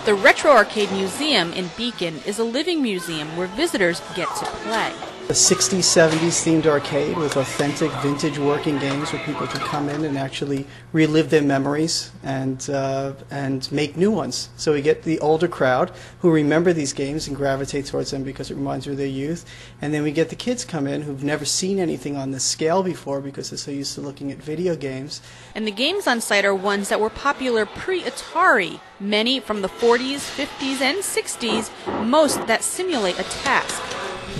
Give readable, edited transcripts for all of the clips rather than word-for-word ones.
The Retro Arcade Museum in Beacon is a living museum where visitors get to play. A 60s, 70s themed arcade with authentic vintage working games where people can come in and actually relive their memories and make new ones. So we get the older crowd who remember these games and gravitate towards them because it reminds them of their youth. And then we get the kids come in who've never seen anything on this scale before because they're so used to looking at video games. And the games on site are ones that were popular pre-Atari, many from the 40s, 50s, and 60s, most that simulate a task.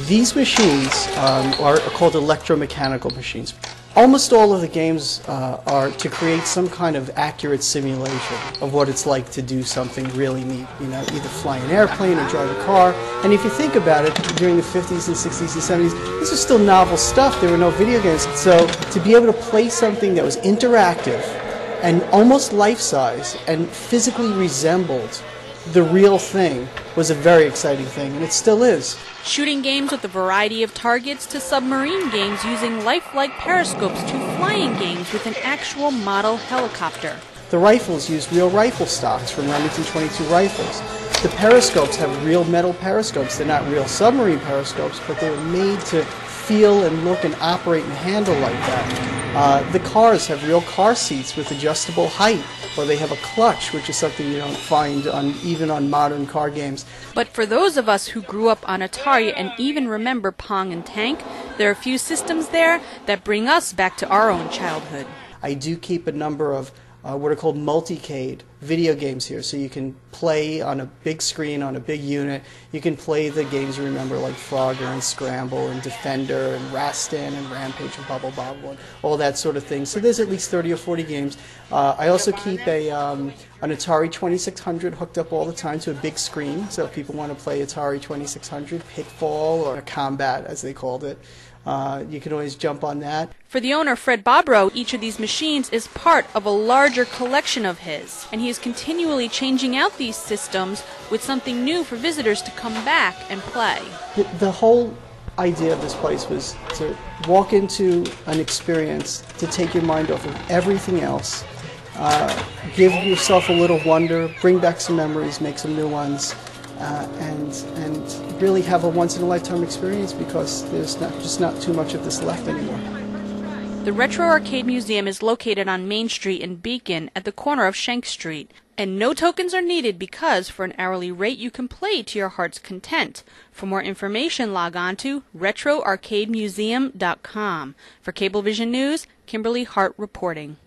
These machines are called electromechanical machines. Almost all of the games are to create some kind of accurate simulation of what it's like to do something really neat. You know, either fly an airplane or drive a car. And if you think about it, during the 50s and 60s and 70s, this was still novel stuff. There were no video games. So to be able to play something that was interactive and almost life-size and physically resembled the real thing was a very exciting thing, and it still is. Shooting games with a variety of targets to submarine games using lifelike periscopes to flying games with an actual model helicopter. The rifles use real rifle stocks from Remington 22 rifles. The periscopes have real metal periscopes. They're not real submarine periscopes, but they were made to feel and look and operate and handle like that. The cars have real car seats with adjustable height, or they have a clutch, which is something you don't find even on modern car games. But for those of us who grew up on Atari and even remember Pong and Tank, there are a few systems there that bring us back to our own childhood. I do keep a number of what are called Multicade video games here, so you can play on a big screen, on a big unit. You can play the games you remember like Frogger and Scramble and Defender and Rastin and Rampage and Bubble Bobble and all that sort of thing. So there's at least 30 or 40 games. I also keep an Atari 2600 hooked up all the time to a big screen, so if people want to play Atari 2600, Pitfall or Combat as they called it, you can always jump on that. For the owner, Fred Barbro, each of these machines is part of a larger collection of his, and he is continually changing out these systems with something new for visitors to come back and play. The whole idea of this place was to walk into an experience, to take your mind off of everything else, give yourself a little wonder, bring back some memories, make some new ones, and really have a once-in-a-lifetime experience because there's just not too much of this left anymore. The Retro Arcade Museum is located on Main Street in Beacon at the corner of Schenck Street, and no tokens are needed because for an hourly rate you can play to your heart's content. For more information, log on to retroarcademuseum.com. For Cablevision News, Kimberly Hart reporting.